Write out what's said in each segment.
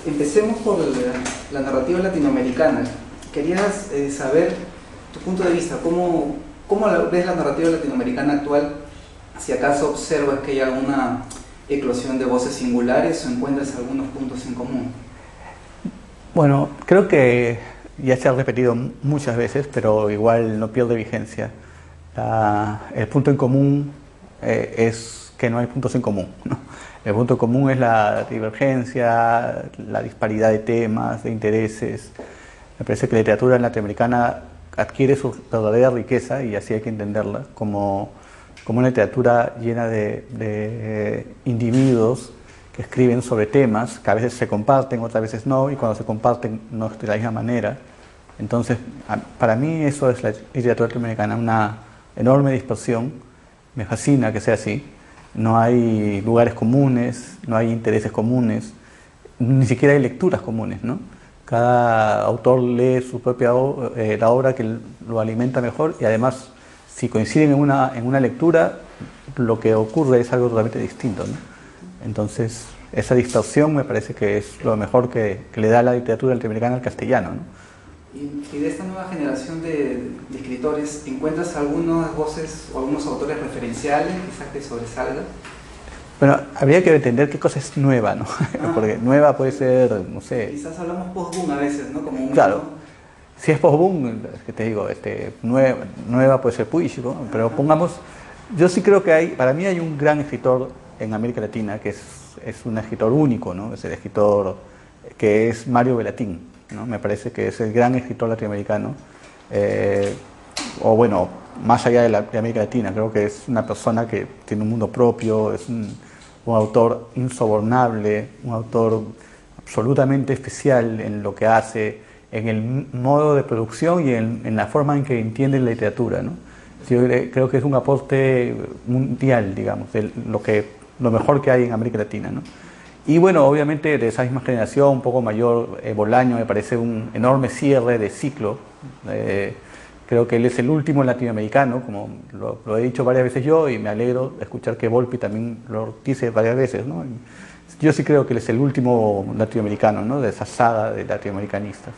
Empecemos por la narrativa latinoamericana. Querías saber tu punto de vista, ¿cómo ves la narrativa latinoamericana actual? Si acaso observas que hay alguna eclosión de voces singulares o encuentras algunos puntos en común. Bueno, creo que ya se ha repetido muchas veces, pero igual no pierde vigencia. El punto en común es que no hay puntos en común, ¿no? El punto en común es la divergencia, la disparidad de temas, de intereses. Me parece que la literatura latinoamericana adquiere su verdadera riqueza, y así hay que entenderla, como una literatura llena de individuos que escriben sobre temas que a veces se comparten, otras veces no, y cuando se comparten no es de la misma manera. Entonces, para mí eso es la literatura latinoamericana, una enorme dispersión. Me fascina que sea así. No hay lugares comunes, no hay intereses comunes, ni siquiera hay lecturas comunes, ¿no? Cada autor lee su propia la obra que lo alimenta mejor, y además, si coinciden en una lectura, lo que ocurre es algo totalmente distinto, ¿no? Entonces, esa distorsión me parece que es lo mejor que le da la literatura latinoamericana al castellano, ¿no? Y de esta nueva generación de escritores, ¿encuentras algunas voces o algunos autores referenciales quizás te sobresalga? Bueno, habría que entender qué cosa es nueva, ¿no? Porque nueva puede ser, no sé... Quizás hablamos post-boom a veces, ¿no? Como claro, si es post-boom, que te digo, nueva puede ser Puig, ¿no? Pero pongamos... Yo sí creo que para mí hay un gran escritor en América Latina que es un escritor único, ¿no? Es el escritor que es Mario Bellatín, ¿no? Me parece que es el gran escritor latinoamericano, o bueno, más allá de América Latina. Creo que es una persona que tiene un mundo propio, es un autor insobornable, un autor absolutamente especial en lo que hace, en el modo de producción y en la forma en que entiende la literatura, ¿no? Yo creo que es un aporte mundial, digamos, de lo mejor que hay en América Latina, ¿no? Y bueno, obviamente de esa misma generación, un poco mayor, Bolaño me parece un enorme cierre de ciclo. Creo que él es el último latinoamericano, como lo he dicho varias veces yo, y me alegro de escuchar que Volpi también lo dice varias veces, ¿no? Yo sí creo que él es el último latinoamericano, ¿no? De esa saga de latinoamericanistas.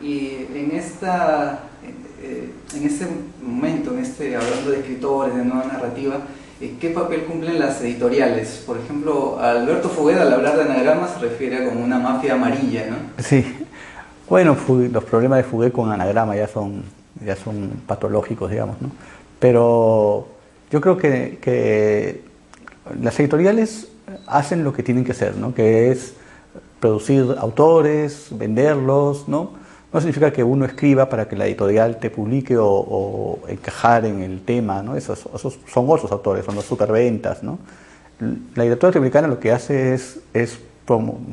Y en este momento, hablando de escritores, de nueva narrativa, ¿qué papel cumplen las editoriales? Por ejemplo, Alberto Fugueda, al hablar de anagrama, se refiere a como una mafia amarilla, ¿no? Sí. Bueno, los problemas de Fugué con anagrama ya son patológicos, digamos, ¿no? Pero yo creo que las editoriales hacen lo que tienen que hacer, ¿no? Que es producir autores, venderlos, ¿no? No significa que uno escriba para que la editorial te publique o encajar en el tema, ¿no? Esos son otros autores, son los superventas, ¿no? La literatura latinoamericana lo que hace es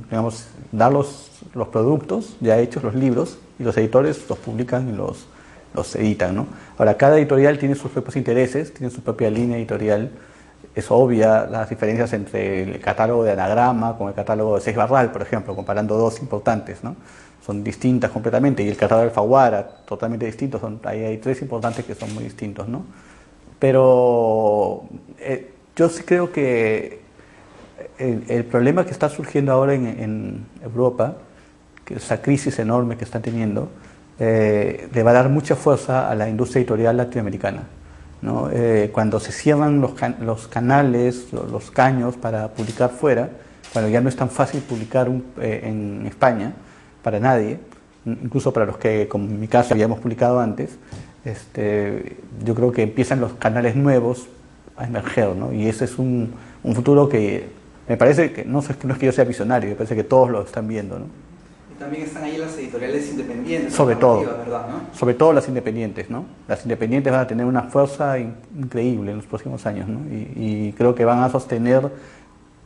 digamos, dar los productos ya hechos, los libros, y los editores los publican y los editan, ¿no? Ahora, cada editorial tiene sus propios intereses, tiene su propia línea editorial. Es obvia las diferencias entre el catálogo de Anagrama con el catálogo de Seix Barral, por ejemplo, comparando dos importantes, ¿no? Son distintas completamente, y el catálogo de Alfaguara, totalmente distintos. Ahí hay tres importantes que son muy distintos, ¿no? Pero yo sí creo que el problema que está surgiendo ahora en Europa, que esa crisis enorme que están teniendo, le va a dar mucha fuerza a la industria editorial latinoamericana, ¿no? Cuando se cierran los canales, los caños para publicar fuera, cuando ya no es tan fácil publicar en España para nadie, incluso para los que, como en mi caso, habíamos publicado antes, yo creo que empiezan los canales nuevos a emerger, ¿no? Y ese es un futuro que me parece que no es que yo sea visionario, me parece que todos lo están viendo, ¿no? Y también están ahí las editoriales independientes. Sobre todo, ¿verdad, no? Sobre todo las independientes, ¿no? Las independientes van a tener una fuerza increíble en los próximos años, ¿no? Y creo que van a sostener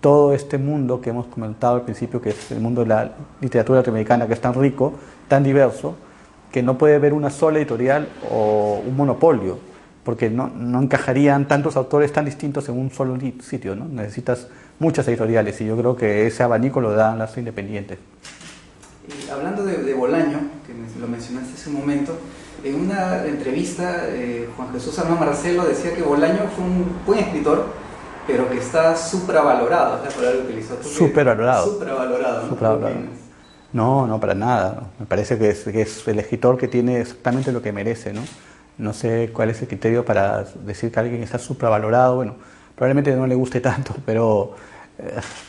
todo este mundo que hemos comentado al principio, que es el mundo de la literatura latinoamericana, que es tan rico, tan diverso, que no puede haber una sola editorial o un monopolio, porque no encajarían tantos autores tan distintos en un solo sitio, ¿no? Necesitas muchas editoriales, y yo creo que ese abanico lo dan las independientes. Y hablando de Bolaño, que lo mencionaste hace un momento, en una entrevista Juan Jesús Armán Marcelo decía que Bolaño fue un buen escritor, pero que está supravalorado, es la palabra que utilizó. Supervalorado. Supravalorado. Supravalorado. No, no, para nada. Me parece que es el escritor que tiene exactamente lo que merece, ¿no? No sé cuál es el criterio para decir que alguien está supravalorado. Bueno, probablemente no le guste tanto, pero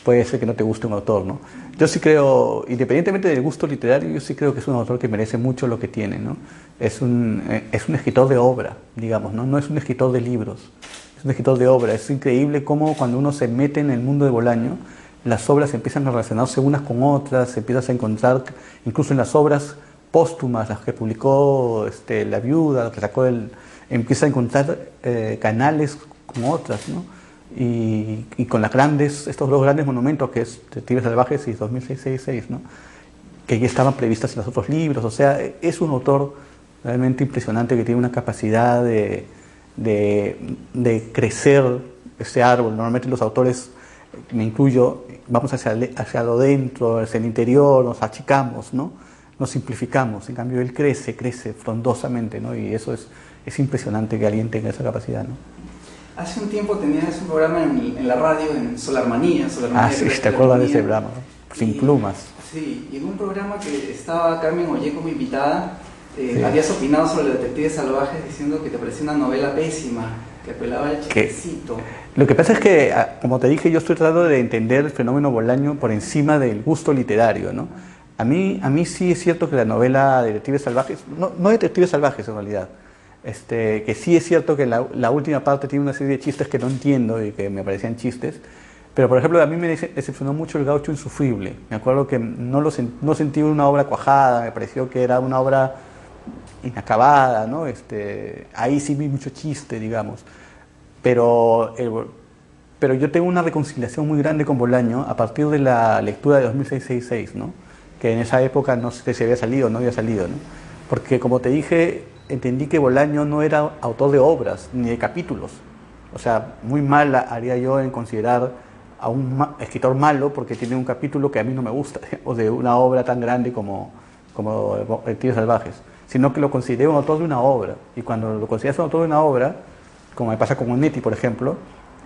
puede ser que no te guste un autor, ¿no? Yo sí creo, independientemente del gusto literario, yo sí creo que es un autor que merece mucho lo que tiene, ¿no? Es un escritor de obra, digamos, ¿no? No es un escritor de libros, es un escritor de obra. Es increíble cómo cuando uno se mete en el mundo de Bolaño, las obras empiezan a relacionarse unas con otras, se empiezas a encontrar, incluso en las obras póstumas, las que publicó La Viuda, las que sacó empieza a encontrar canales con otras, ¿no? Y con estos dos grandes monumentos que es Detectives Salvajes y 2666, ¿no? Que ya estaban previstas en los otros libros. O sea, es un autor realmente impresionante que tiene una capacidad de crecer ese árbol. Normalmente los autores, me incluyo, vamos hacia lo dentro, hacia el interior, nos achicamos, ¿no? Nos simplificamos. En cambio, él crece frondosamente, ¿no? Y eso es impresionante que alguien tenga esa capacidad, ¿no? Hace un tiempo tenías un programa en la radio, en Solarmanía. Ah, sí, ¿te acuerdas de ese programa? Sin plumas. Sí, y en un programa que estaba Carmen Ollé como invitada, habías opinado sobre Detectives Salvajes diciendo que te parecía una novela pésima, que apelaba al chistecito. Lo que pasa es que, como te dije, yo estoy tratando de entender el fenómeno Bolaño por encima del gusto literario, ¿no? A mí sí es cierto que la novela de Detectives Salvajes, no Detectives Salvajes en realidad, que sí es cierto que la última parte tiene una serie de chistes que no entiendo y que me parecían chistes, pero por ejemplo a mí me decepcionó mucho El Gaucho Insufrible. Me acuerdo que no sentí una obra cuajada, me pareció que era una obra inacabada, ¿no? Ahí sí vi mucho chiste, digamos, pero yo tengo una reconciliación muy grande con Bolaño a partir de la lectura de 2666, ¿no? Que en esa época no sé si había salido o no había salido, ¿no? Porque como te dije, entendí que Bolaño no era autor de obras ni de capítulos. O sea, muy mal haría yo en considerar a un escritor malo porque tiene un capítulo que a mí no me gusta, o de una obra tan grande como Detectives Salvajes, sino que lo consideré un autor de una obra. Y cuando lo consideras un autor de una obra, como me pasa con Onetti, por ejemplo,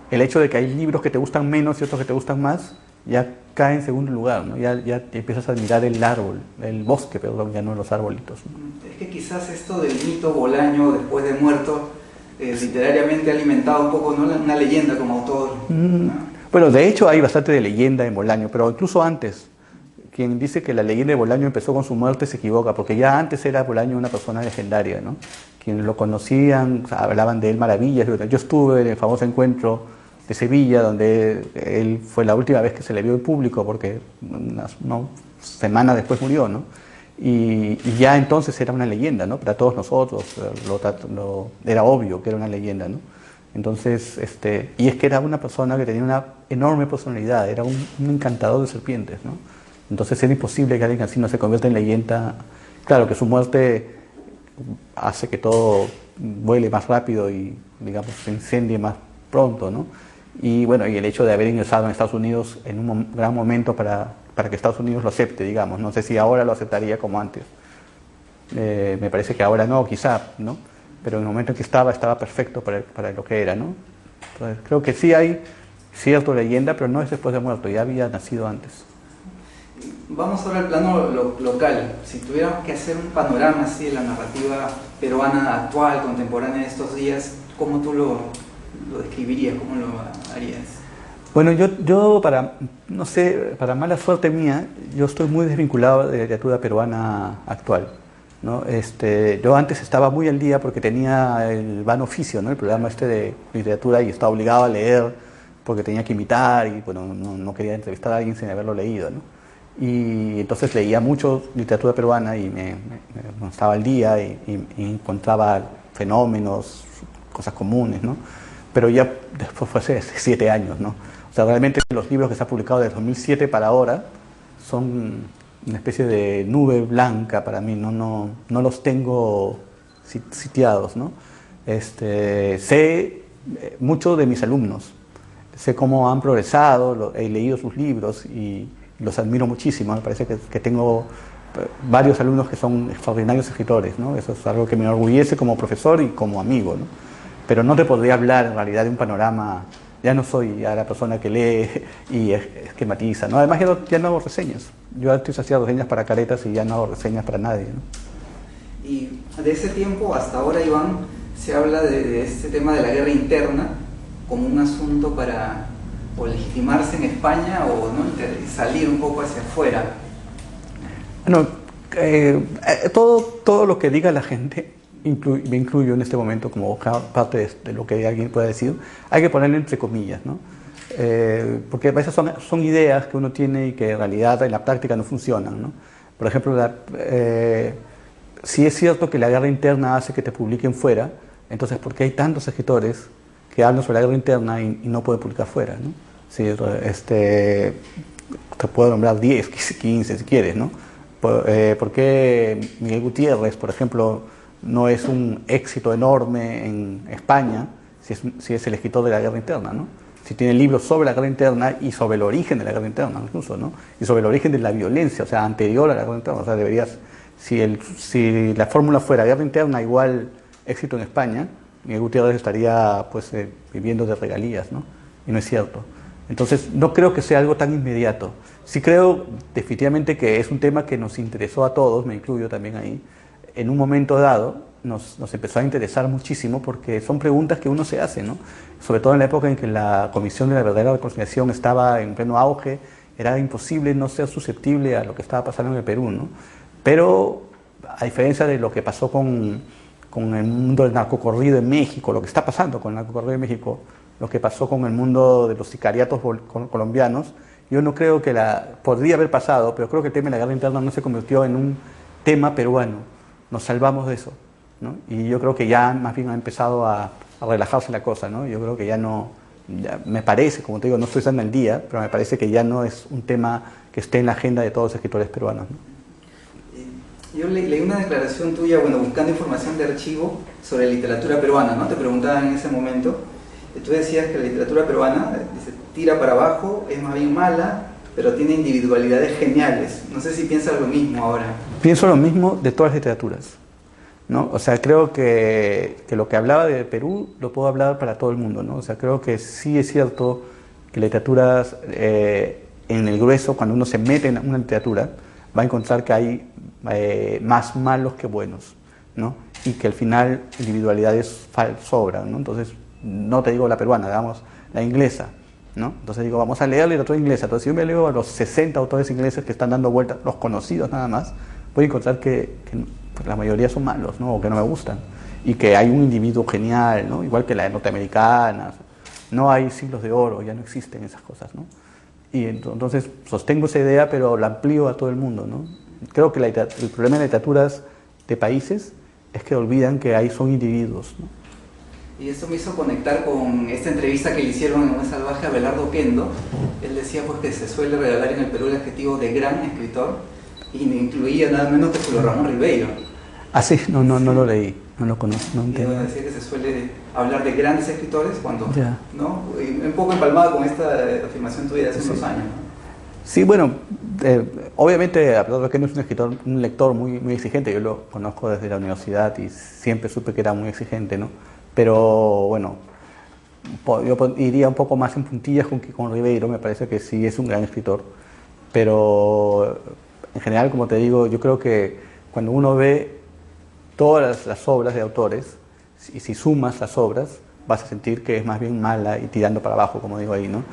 el hecho de que hay libros que te gustan menos y otros que te gustan más, ya cae en segundo lugar, ¿no? Ya empiezas a admirar el árbol, el bosque, perdón, ya no los arbolitos, ¿no? Es que quizás esto del mito Bolaño después de muerto, literariamente ha alimentado un poco, ¿no?, una leyenda como autor, ¿no? Bueno, de hecho hay bastante de leyenda en Bolaño, pero incluso antes, quien dice que la leyenda de Bolaño empezó con su muerte se equivoca, porque ya antes era Bolaño una persona legendaria, ¿no? Quienes lo conocían hablaban de él maravillas. Yo estuve en el famoso encuentro de Sevilla, donde él fue la última vez que se le vio en público, porque una semana después murió, ¿no? Y ya entonces era una leyenda, ¿no? Para todos nosotros era obvio que era una leyenda, ¿no? Entonces, y es que era una persona que tenía una enorme personalidad, era un encantador de serpientes, ¿no? Entonces era imposible que alguien así no se convierta en leyenda. Claro que su muerte hace que todo vuele más rápido y, digamos, se incendie más pronto, ¿no? Y bueno, y el hecho de haber ingresado en Estados Unidos en un gran momento para que Estados Unidos lo acepte, digamos. No sé si ahora lo aceptaría como antes. Me parece que ahora no, quizá, ¿no? Pero en el momento en que estaba perfecto para lo que era, ¿no? Entonces, creo que sí hay cierta leyenda, pero no es después de muerto, ya había nacido antes. Vamos ahora al plano local. Si tuviéramos que hacer un panorama así de la narrativa peruana actual, contemporánea de estos días, ¿cómo tú lo describirías? ¿Cómo lo harías? Bueno, yo no sé, para mala suerte mía, yo estoy muy desvinculado de la literatura peruana actual, ¿no? Yo antes estaba muy al día porque tenía el Vano Oficio, ¿no? El programa de literatura, y estaba obligado a leer porque tenía que invitar y bueno, no quería entrevistar a alguien sin haberlo leído, ¿no? Y entonces leía mucho literatura peruana y me estaba al día y encontraba fenómenos, cosas comunes, ¿no? Pero ya después fue hace 7 años, ¿no? O sea, realmente los libros que se han publicado desde 2007 para ahora son una especie de nube blanca para mí, no los tengo sitiados, ¿no? Sé mucho de mis alumnos, sé cómo han progresado, he leído sus libros y los admiro muchísimo. Me parece que tengo varios alumnos que son extraordinarios escritores, ¿no? Eso es algo que me enorgullece como profesor y como amigo, ¿no? Pero no te podría hablar en realidad de un panorama ya no soy ya la persona que lee y esquematiza, ¿no? Además ya no hago reseñas. Yo antes hacía reseñas para caretas y ya no hago reseñas para nadie, ¿no? Y de ese tiempo hasta ahora, Iván, se habla de este tema de la guerra interna como un asunto para o legitimarse en España o ¿no? salir un poco hacia afuera. Bueno, todo lo que diga la gente, me incluyo en este momento como parte de lo que alguien pueda decir, hay que ponerlo entre comillas, ¿no? Porque a veces son ideas que uno tiene y que en realidad en la práctica no funcionan, ¿no? Por ejemplo, si es cierto que la guerra interna hace que te publiquen fuera, entonces ¿por qué hay tantos escritores que hablan sobre la guerra interna y no pueden publicar fuera, ¿no? Sí, te puedo nombrar 10, 15 si quieres, ¿no? ¿Por qué Miguel Gutiérrez, por ejemplo, no es un éxito enorme en España si es el escritor de la guerra interna, ¿no? Si tiene libros sobre la guerra interna y sobre el origen de la guerra interna incluso, ¿no? Y sobre el origen de la violencia, o sea, anterior a la guerra interna. O sea, si la fórmula fuera guerra interna igual éxito en España, Miguel Gutiérrez estaría pues viviendo de regalías, ¿no? Y no es cierto. Entonces, no creo que sea algo tan inmediato. Sí creo definitivamente que es un tema que nos interesó a todos, me incluyo también ahí. En un momento dado nos empezó a interesar muchísimo porque son preguntas que uno se hace, ¿no? Sobre todo en la época en que la Comisión de la Verdadera Reconciliación estaba en pleno auge, era imposible no ser susceptible a lo que estaba pasando en el Perú, ¿no? Pero, a diferencia de lo que pasó con el mundo del narcocorrido en México, lo que está pasando con el narcocorrido en México, lo que pasó con el mundo de los sicariatos colombianos, yo no creo que podría haber pasado, pero creo que el tema de la guerra interna no se convirtió en un tema peruano. Nos salvamos de eso, ¿no? Y yo creo que ya más bien ha empezado a relajarse la cosa, ¿no? Yo creo que ya no, me parece, como te digo, no estoy estando al día, pero me parece que ya no es un tema que esté en la agenda de todos los escritores peruanos, ¿no? Yo leí una declaración tuya, bueno, buscando información de archivo sobre literatura peruana, ¿no? Te preguntaba en ese momento, tú decías que la literatura peruana dice, tira para abajo, es más bien mala, pero tiene individualidades geniales. No sé si piensas lo mismo ahora. Pienso lo mismo de todas las literaturas, ¿no? O sea, creo que lo que hablaba de Perú lo puedo hablar para todo el mundo, ¿no? O sea, creo que sí es cierto que literaturas, en el grueso, cuando uno se mete en una literatura, va a encontrar que hay más malos que buenos, ¿no? Y que al final individualidades sobran, ¿no? Entonces, no te digo la peruana, digamos, la inglesa, ¿no? Entonces digo, vamos a leer literatura inglesa. Entonces, si yo me leo a los 60 autores ingleses que están dando vueltas, los conocidos nada más, voy a encontrar que pues, la mayoría son malos, ¿no? O que no me gustan. Y que hay un individuo genial, ¿no? Igual que la norteamericana. No hay siglos de oro, ya no existen esas cosas, ¿no? Y entonces sostengo esa idea, pero la amplío a todo el mundo, ¿no? Creo que el problema de literaturas de países es que olvidan que son individuos, ¿no? Y eso me hizo conectar con esta entrevista que le hicieron en Un Salvaje a Belardo Oquendo. Él decía pues que se suele regalar en el Perú el adjetivo de gran escritor y me incluía nada menos que Julio Ramón Ribeiro. Ah, sí, no lo leí, no lo conozco, no entiendo. Y decía que se suele hablar de grandes escritores cuando, ¿no? Un poco empalmado con esta afirmación tuya de hace unos años, ¿no? Sí, bueno, obviamente Belardo Oquendo es un lector muy, muy exigente. Yo lo conozco desde la universidad y siempre supe que era muy exigente, ¿no? Pero bueno, yo iría un poco más en puntillas con Ribeiro. Me parece que sí es un gran escritor, pero en general, como te digo, yo creo que cuando uno ve todas las obras de autores y si sumas las obras vas a sentir que es más bien mala y tirando para abajo, como digo ahí, ¿no?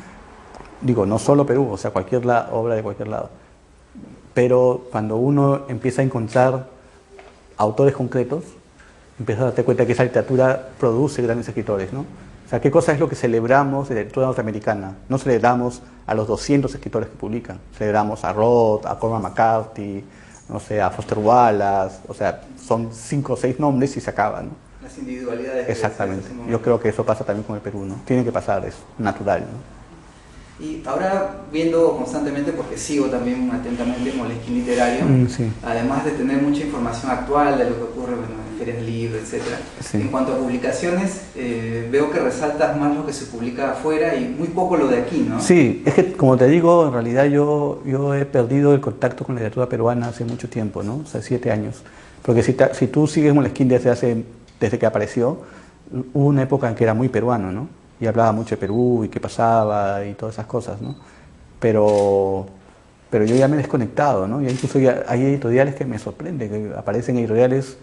Digo, no solo Perú, o sea, cualquier obra de cualquier lado, pero cuando uno empieza a encontrar autores concretos, empiezas a darte cuenta que esa literatura produce grandes escritores, ¿no? O sea, ¿qué cosa es lo que celebramos de la literatura norteamericana? No celebramos a los 200 escritores que publican, celebramos a Roth, a Cormac McCarthy, no sé, a Foster Wallace, o sea, son 5 o 6 nombres y se acaban, ¿no? Las individualidades. Exactamente. Yo creo que eso pasa también con el Perú, ¿no? Tiene que pasar, es natural, ¿no? Y ahora viendo constantemente, porque sigo también atentamente Moleskine Literario, sí. Además de tener mucha información actual de lo que ocurre en ferias de libros, etc. Sí. En cuanto a publicaciones, veo que resaltas más lo que se publica afuera y muy poco lo de aquí, ¿no? Sí, es que como te digo, en realidad yo he perdido el contacto con la literatura peruana hace mucho tiempo, ¿no? O sea, 7 años. Porque si tú sigues Moleskine desde que apareció, hubo una época en que era muy peruano, ¿no? y hablaba mucho de Perú y qué pasaba y todas esas cosas, ¿no? Pero, pero yo ya me he desconectado, ¿no? Y incluso ya hay editoriales que me sorprenden, que aparecen editoriales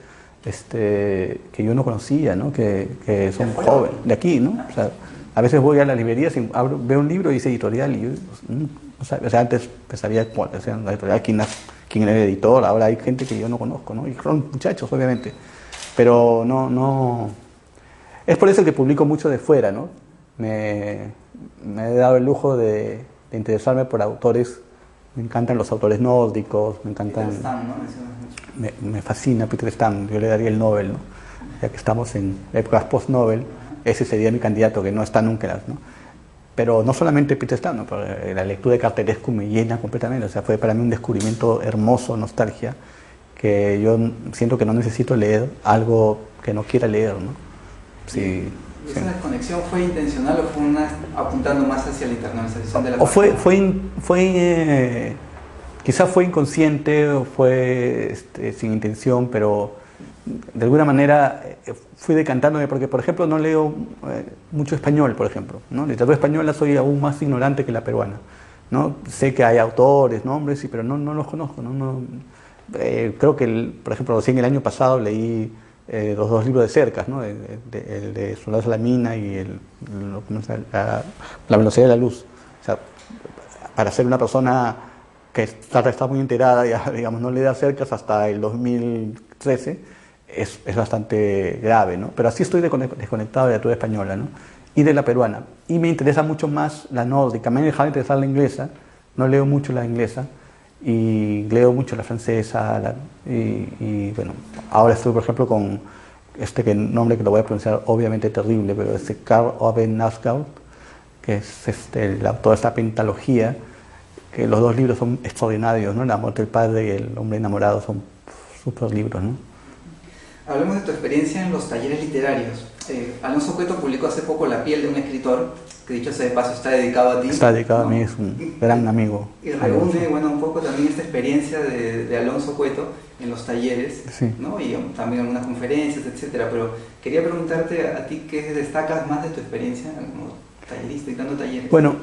que yo no conocía, ¿no? Que son jóvenes, de aquí, ¿no? O sea, a veces voy a las librerías y veo un libro y dice editorial y yo, o sea, antes pensaría cuál es la editorial, quién era el editor, ahora hay gente que yo no conozco, ¿no? Y son muchachos, obviamente, pero no. Es por eso que publico mucho de fuera, ¿no? Me he dado el lujo de interesarme por autores. Me encantan los autores nórdicos, me encantan... Peter Stam, ¿no? Me fascina Peter Stam, yo le daría el Nobel, ¿no? Ya que estamos en épocas post-Nobel, ese sería mi candidato, que no está nunca, ¿no? Pero no solamente Peter Stam, ¿no? La lectura de Cartarescu me llena completamente, o sea, fue para mí un descubrimiento hermoso, nostalgia, que yo siento que no necesito leer algo que no quiera leer, ¿no? Sí. ¿Esa desconexión fue intencional o fue apuntando más hacia la internacionalización de la quizás fue inconsciente o fue sin intención, pero de alguna manera fui decantándome porque, por ejemplo, no leo mucho español, por ejemplo, ¿no? Literatura española soy aún más ignorante que la peruana, ¿no? Sé que hay autores, nombres, pero no los conozco, ¿no? Creo que, por ejemplo, recién el año pasado leí los dos libros de Cercas, ¿no? El de Soldados a la mina y la velocidad de la luz. O sea, para ser una persona que está muy enterada, ya, digamos, no leer Cercas hasta el 2013, es bastante grave, ¿no? Pero así estoy desconectado de la literatura española, ¿no? Y de la peruana. Y me interesa mucho más la nórdica. Me ha dejado de interesar la inglesa, no leo mucho la inglesa, y leo mucho la francesa, y bueno, ahora estoy por ejemplo con nombre que lo voy a pronunciar obviamente terrible, pero Karl Ove Knausgaard, que es el autor de esta pentalogía, que los dos libros son extraordinarios, ¿no? La muerte del padre y El hombre enamorado son súper libros, ¿no? Hablemos de tu experiencia en los talleres literarios. Alonso Cueto publicó hace poco La piel de un escritor, que dicho sea de paso está dedicado a ti. Está dedicado, ¿no? a mí, es un gran amigo. Y reúne, bueno, un poco también esta experiencia de Alonso Cueto en los talleres, sí, ¿no? Y también algunas conferencias, etcétera. Pero quería preguntarte a ti qué destacas más de tu experiencia como tallerista, dando talleres. Bueno,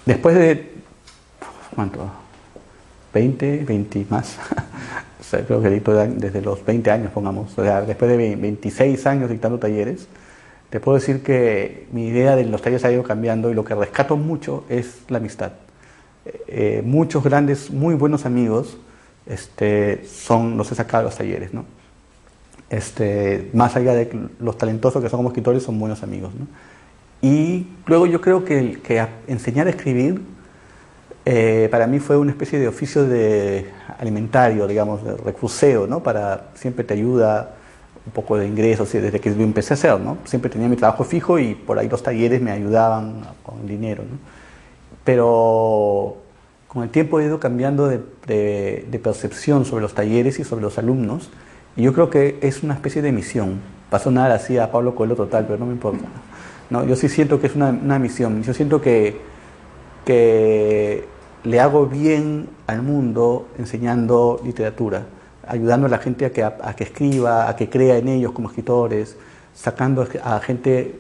después de, ¿cuánto? 20 más. O sea, creo que dicto desde los 20 años, pongamos. O sea, después de 26 años dictando talleres, te puedo decir que mi idea de los talleres ha ido cambiando y lo que rescato mucho es la amistad. Muchos grandes, muy buenos amigos los he sacado de los talleres, ¿no? Más allá de los talentosos que son como escritores, son buenos amigos, ¿no? Y luego yo creo que enseñar a escribir para mí fue una especie de oficio alimentario, digamos, de recluseo, ¿no? Siempre te ayuda un poco de ingresos desde que lo empecé a hacer, ¿no? Siempre tenía mi trabajo fijo y por ahí los talleres me ayudaban con dinero, ¿no? Pero con el tiempo he ido cambiando de percepción sobre los talleres y sobre los alumnos, y yo creo que es una especie de misión. Va a sonar así a Pablo Coelho total, pero no me importa, ¿no? Yo sí siento que es una misión. Yo siento que le hago bien al mundo enseñando literatura, ayudando a la gente a que escriba, a que crea en ellos como escritores, sacando a gente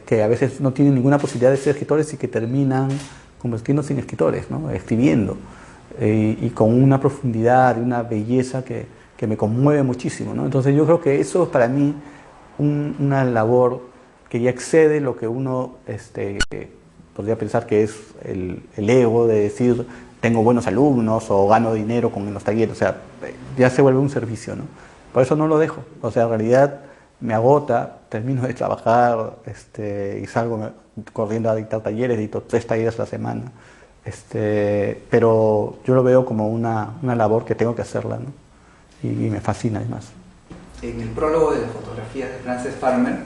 que a veces no tiene ninguna posibilidad de ser escritores y que terminan convirtiéndose en escritores, ¿no? Escribiendo, y con una profundidad y una belleza que me conmueve muchísimo, ¿no? Entonces yo creo que eso es para mí una labor que ya excede lo que uno podría pensar que es el ego de decir tengo buenos alumnos o gano dinero con los talleres. O sea, ya se vuelve un servicio, ¿no? Por eso no lo dejo. O sea, en realidad me agota, termino de trabajar y salgo corriendo a dictar talleres, dicto 3 talleres a la semana. Pero yo lo veo como una labor que tengo que hacerla, ¿no? Y me fascina además. En el prólogo de las fotografías de Frances Farmer,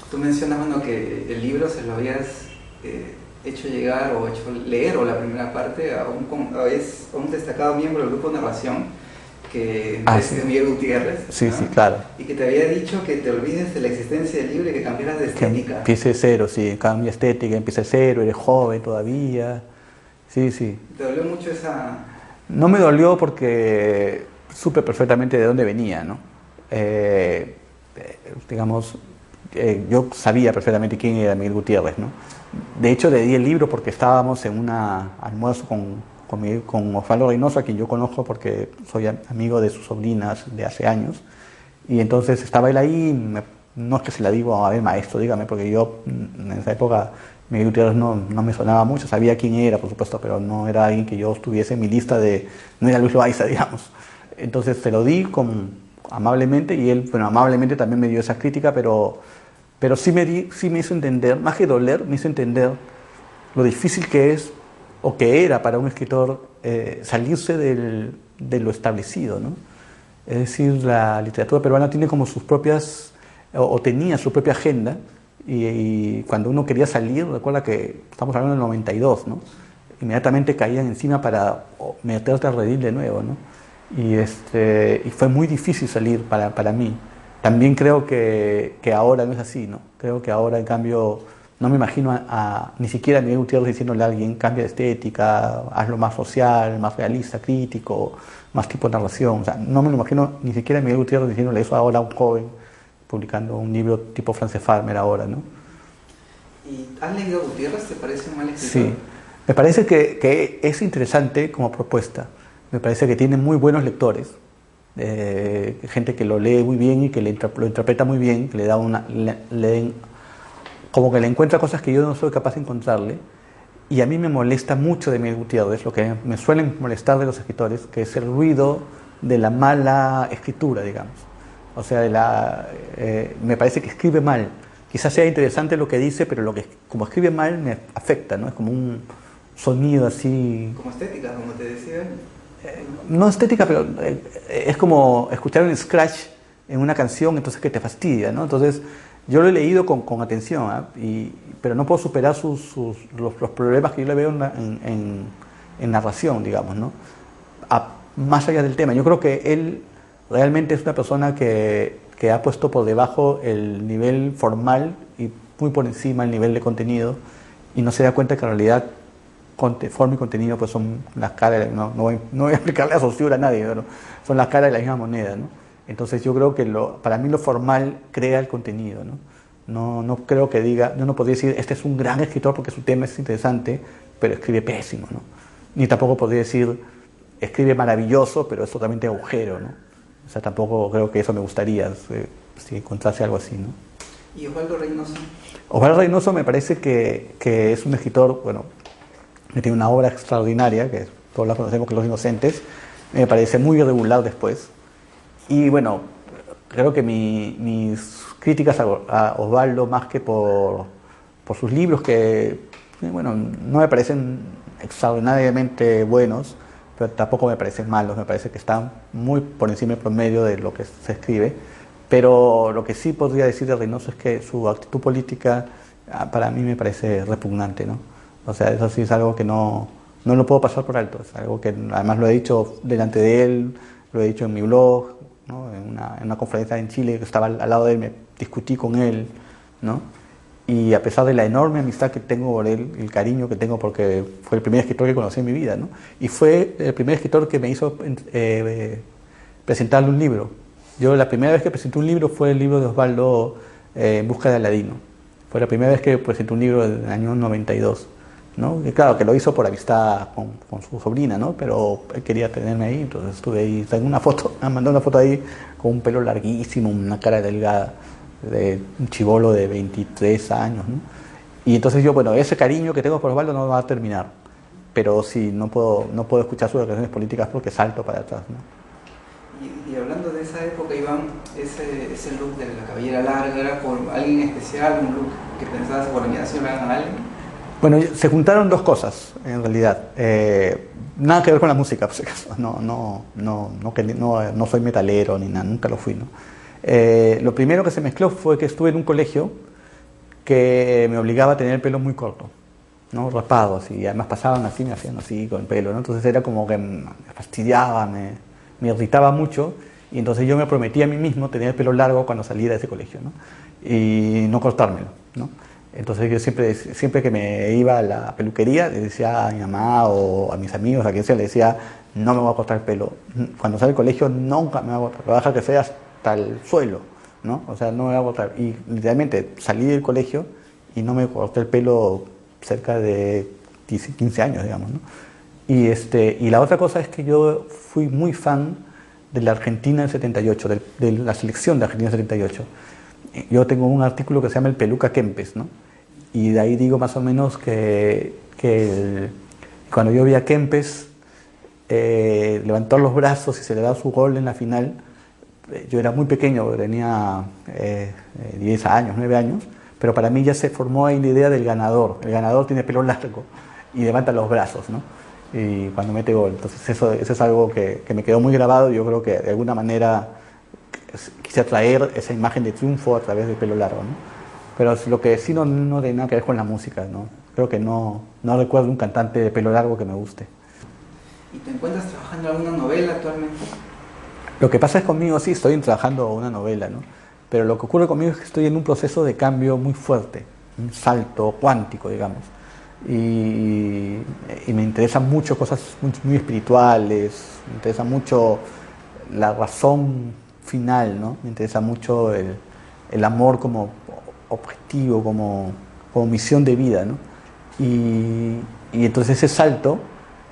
tú mencionas, bueno, que el libro se lo habías hecho llegar o hecho leer, o la primera parte, a un destacado miembro del grupo de narración, que es Miguel Gutiérrez, sí, ¿no? Sí, claro. Y que te había dicho que te olvides de la existencia del libro y que cambiaras de estética. Que empiece de cero, sí, cambia estética, empiece de cero, eres joven todavía. Sí, sí. ¿Te dolió mucho esa...? No me dolió porque supe perfectamente de dónde venía, ¿no? Digamos, yo sabía perfectamente quién era Miguel Gutiérrez, ¿no? De hecho, le di el libro porque estábamos en un almuerzo con Osvaldo Reynoso, a quien yo conozco porque soy amigo de sus sobrinas de hace años. Y entonces estaba él ahí, no es que se la digo, a ver, maestro, dígame, porque yo en esa época Miguel Gutiérrez no me sonaba mucho, sabía quién era, por supuesto, pero no era alguien que yo estuviese en mi lista no era Luis Loaiza, digamos. Entonces se lo di amablemente, y él, bueno, amablemente también me dio esa crítica, pero sí me hizo entender, más que doler, me hizo entender lo difícil que es, o que era para un escritor, salirse de lo establecido, ¿no? Es decir, la literatura peruana tiene como sus propias, o tenía su propia agenda, y cuando uno quería salir, recuerda que estamos hablando del 92, ¿no? Inmediatamente caían encima para meterte al redil de nuevo, ¿no? Y fue muy difícil salir para mí. También creo que ahora no es así, ¿no? Creo que ahora, en cambio, no me imagino ni siquiera a Miguel Gutiérrez diciéndole a alguien: cambia de estética, hazlo más social, más realista, crítico, más tipo narración. O sea, no me lo imagino ni siquiera a Miguel Gutiérrez diciéndole eso ahora a un joven, publicando un libro tipo Frances Farmer ahora, ¿no? ¿Y has leído a Gutiérrez? ¿Te parece un mal escritor? Sí, me parece que es interesante como propuesta. Me parece que tiene muy buenos lectores, gente que lo lee muy bien y que lo interpreta muy bien, que como que le encuentra cosas que yo no soy capaz de encontrarle. Y a mí me molesta mucho de Miguel Gutiérrez, lo que me suelen molestar de los escritores, que es el ruido de la mala escritura, digamos. O sea, me parece que escribe mal. Quizás sea interesante lo que dice, pero como escribe mal me afecta, ¿no? Es como un sonido así... Como estética, como te decía. No estética, pero es como escuchar un scratch en una canción, entonces, que te fastidia, ¿no? Entonces, yo lo he leído con atención, pero no puedo superar los problemas que yo le veo en narración, digamos, ¿no? Más allá del tema. Yo creo que él realmente es una persona que ha puesto por debajo el nivel formal y muy por encima el nivel de contenido, y no se da cuenta que en realidad forma y contenido pues son las caras, no voy a explicarle a Saussure a nadie, pero son las caras de la misma moneda, ¿no? Entonces yo creo que para mí lo formal crea el contenido, ¿no? No creo que diga, yo no podría decir este es un gran escritor porque su tema es interesante, pero escribe pésimo, ¿no? Ni tampoco podría decir escribe maravilloso, pero es totalmente agujero, ¿no? O sea, tampoco creo que eso me gustaría, si encontrase algo así, ¿no? ¿Y Osvaldo Reynoso? Osvaldo Reynoso me parece que es un escritor, bueno, que tiene una obra extraordinaria, que todos la conocemos, que Los Inocentes. Me parece muy irregular después. Y bueno, creo que mis críticas a Osvaldo, más que por sus libros, que bueno, no me parecen extraordinariamente buenos, pero tampoco me parecen malos, me parece que están muy por encima del promedio de lo que se escribe. Pero lo que sí podría decir de Reynoso es que su actitud política para mí me parece repugnante, ¿no? O sea, eso sí es algo que no lo puedo pasar por alto. Es algo que además lo he dicho delante de él, lo he dicho en mi blog, ¿no? En una conferencia en Chile que estaba al lado de él, me discutí con él, ¿no? Y a pesar de la enorme amistad que tengo por él, el cariño que tengo, porque fue el primer escritor que conocí en mi vida, ¿no? Y fue el primer escritor que me hizo presentarle un libro. Yo la primera vez que presenté un libro fue el libro de Osvaldo, En busca de Aladino. Fue la primera vez que presenté un libro en el año 92. ¿No? Y claro, que lo hizo por amistad con su sobrina, ¿no? Pero él quería tenerme ahí, entonces estuve ahí. Tengo una foto, me mandó una foto ahí con un pelo larguísimo, una cara delgada, de un chibolo de 23 años, ¿no? Y entonces yo, bueno, ese cariño que tengo por Osvaldo no va a terminar, pero sí, no puedo escuchar sus declaraciones políticas porque salto para atrás, ¿no? Y hablando de esa época, Iván, ese look de la cabellera larga, ¿era por alguien especial, un look que pensabas por admiración a alguien? Bueno, se juntaron dos cosas, en realidad. Nada que ver con la música, por si acaso. No soy metalero ni nada, nunca lo fui, ¿no? Lo primero que se mezcló fue que estuve en un colegio que me obligaba a tener el pelo muy corto, ¿no? Rapado, así. Y además pasaban así, me hacían así con el pelo, ¿no? Entonces era como que me fastidiaba, me irritaba mucho. Y entonces yo me prometí a mí mismo tener el pelo largo cuando saliera de ese colegio, ¿no? Y no cortármelo, ¿no? Entonces yo siempre que me iba a la peluquería, le decía a mi mamá o a mis amigos, a quien sea, le decía, no me voy a cortar el pelo. Cuando salga del colegio nunca me voy a cortar, lo voy a dejar que sea hasta el suelo, ¿no? O sea, no me voy a botar. Y literalmente salí del colegio y no me corté el pelo cerca de 15 años, digamos, ¿no? Y la otra cosa es que yo fui muy fan de la Argentina del 78, de la selección de Argentina del 78. Yo tengo un artículo que se llama El Peluca Kempes, ¿no? Y de ahí digo más o menos que cuando yo vi a Kempes levantar los brazos y celebrar su gol en la final, yo era muy pequeño, tenía 10 años, 9 años, pero para mí ya se formó ahí la idea del ganador. El ganador tiene pelo largo y levanta los brazos, ¿no? Y cuando mete gol. Entonces eso es algo que me quedó muy grabado. Yo creo que de alguna manera quise atraer esa imagen de triunfo a través del pelo largo, ¿no? Pero lo que sí no tiene nada que ver con la música, ¿no? Creo que no recuerdo un cantante de pelo largo que me guste. ¿Y te encuentras trabajando en alguna novela actualmente? Lo que pasa es conmigo, sí, estoy trabajando una novela, ¿no? Pero lo que ocurre conmigo es que estoy en un proceso de cambio muy fuerte, un salto cuántico, digamos. Y me interesan mucho cosas muy espirituales, me interesa mucho la razón final, ¿no? Me interesa mucho el amor como objetivo, como misión de vida, ¿no? Y entonces ese salto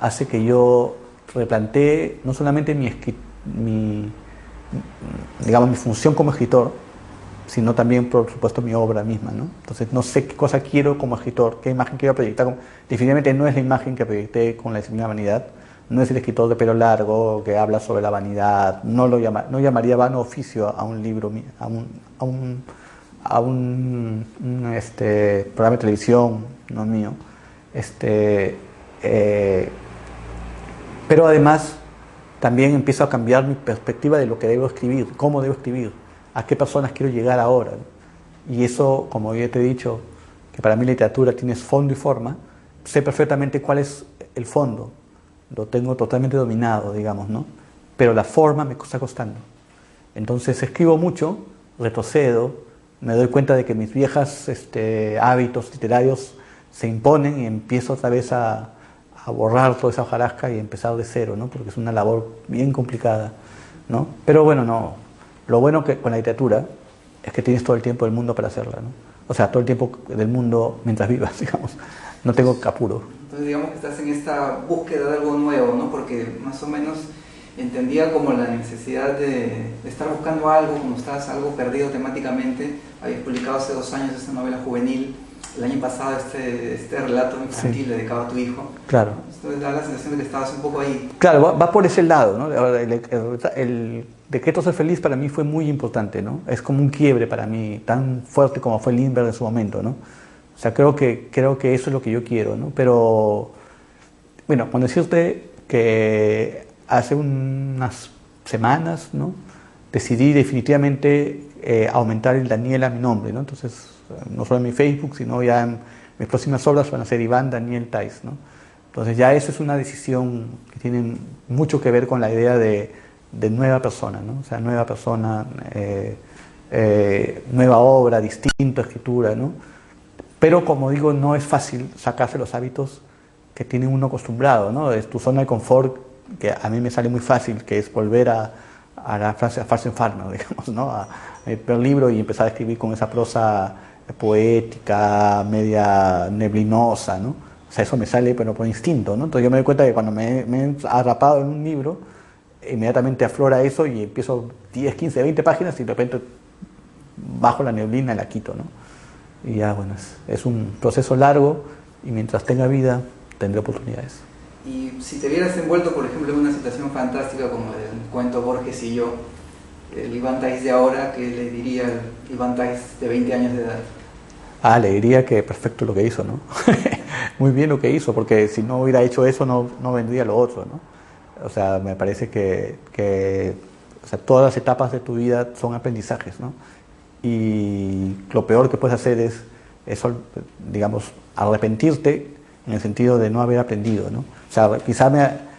hace que yo replantee no solamente digamos, mi función como escritor, sino también, por supuesto, mi obra misma, ¿no? Entonces no sé qué cosa quiero como escritor, qué imagen quiero proyectar. Definitivamente no es la imagen que proyecté con la disciplina vanidad, no es el escritor de pelo largo que habla sobre la vanidad, no llamaría vano oficio a un libro, a un programa de televisión, no mío. Pero además también empiezo a cambiar mi perspectiva de lo que debo escribir, cómo debo escribir, a qué personas quiero llegar ahora. Y eso, como ya te he dicho, que para mí la literatura tiene fondo y forma, sé perfectamente cuál es el fondo, lo tengo totalmente dominado, digamos, ¿no? Pero la forma me está costando. Entonces escribo mucho, retrocedo, me doy cuenta de que mis viejos hábitos literarios se imponen y empiezo otra vez a borrar toda esa hojarasca y empezar de cero, ¿no? Porque es una labor bien complicada, ¿no? Pero bueno, no. Lo bueno que con la literatura es que tienes todo el tiempo del mundo para hacerla, ¿no? O sea, todo el tiempo del mundo mientras vivas, digamos. No tengo apuro. Entonces digamos que estás en esta búsqueda de algo nuevo, ¿no? Porque más o menos entendía como la necesidad de estar buscando algo, como estás algo perdido temáticamente. Habías publicado hace 2 años esta novela juvenil, el año pasado este relato infantil, sí, dedicado a tu hijo. Claro. Entonces da la sensación de que estabas un poco ahí. Claro, va por ese lado, ¿no? El decreto ser feliz para mí fue muy importante, ¿no? Es como un quiebre para mí, tan fuerte como fue Lindbergh en su momento, ¿no? O sea, creo que eso es lo que yo quiero, ¿no? Pero, bueno, cuando decirte que hace unas semanas, ¿no? Decidí definitivamente aumentar el Daniel a mi nombre, ¿no? Entonces, no solo en mi Facebook, sino ya en mis próximas obras van a ser Iván Daniel Tais, ¿no? Entonces ya eso es una decisión que tiene mucho que ver con la idea de nueva persona, ¿no? O sea, nueva persona, nueva obra, distinta escritura, ¿no? Pero como digo, no es fácil sacarse los hábitos que tiene uno acostumbrado, ¿no? Es tu zona de confort, que a mí me sale muy fácil, que es volver a la Farsenfarmer, digamos, ¿no? A ver el libro y empezar a escribir con esa prosa poética, media neblinosa, ¿no? O sea, eso me sale, pero por instinto, ¿no? Entonces yo me doy cuenta que cuando me he atrapado en un libro, inmediatamente aflora eso y empiezo 10, 15, 20 páginas y de repente bajo la neblina y la quito, ¿no? Y ya, bueno, es un proceso largo y mientras tenga vida, tendré oportunidades. Y si te vieras envuelto, por ejemplo, en una situación fantástica como el cuento Borges y yo, el Iván Tais de ahora, ¿qué le diría al Iván Tais de 20 años de edad? Le diría que perfecto lo que hizo, ¿no? Muy bien lo que hizo, porque si no hubiera hecho eso no vendría lo otro, ¿no? O sea, me parece que o sea, todas las etapas de tu vida son aprendizajes, ¿no? Y lo peor que puedes hacer es digamos, arrepentirte en el sentido de no haber aprendido, ¿no? O sea, quizás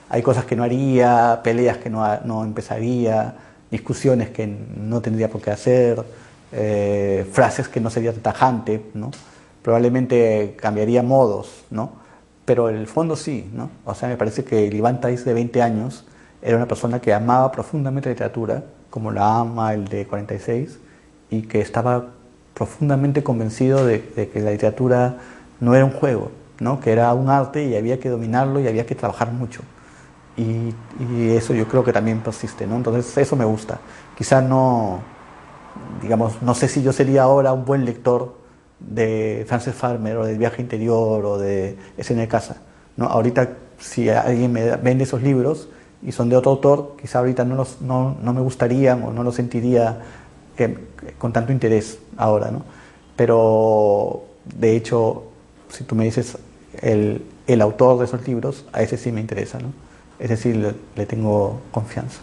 hay cosas que no haría, peleas que no empezaría, discusiones que no tendría por qué hacer, frases que no sería tajante, ¿no? Probablemente cambiaría modos, ¿no? Pero el fondo sí, ¿no? O sea, me parece que el Iván Tais de 20 años era una persona que amaba profundamente la literatura, como la ama el de 46, y que estaba profundamente convencido de que la literatura no era un juego, ¿no? Que era un arte y había que dominarlo y había que trabajar mucho. Y eso yo creo que también persiste, ¿no? Entonces eso me gusta. Quizás no, digamos, no sé si yo sería ahora un buen lector de Frances Farmer o del Viaje Interior o de Escena de Casa, ¿no? Ahorita si alguien me vende esos libros y son de otro autor, quizá ahorita no me gustarían o no lo sentiría con tanto interés ahora, ¿no? Pero de hecho, si tú me dices el autor de esos libros, a ese sí me interesa, ¿no? Es decir, le tengo confianza.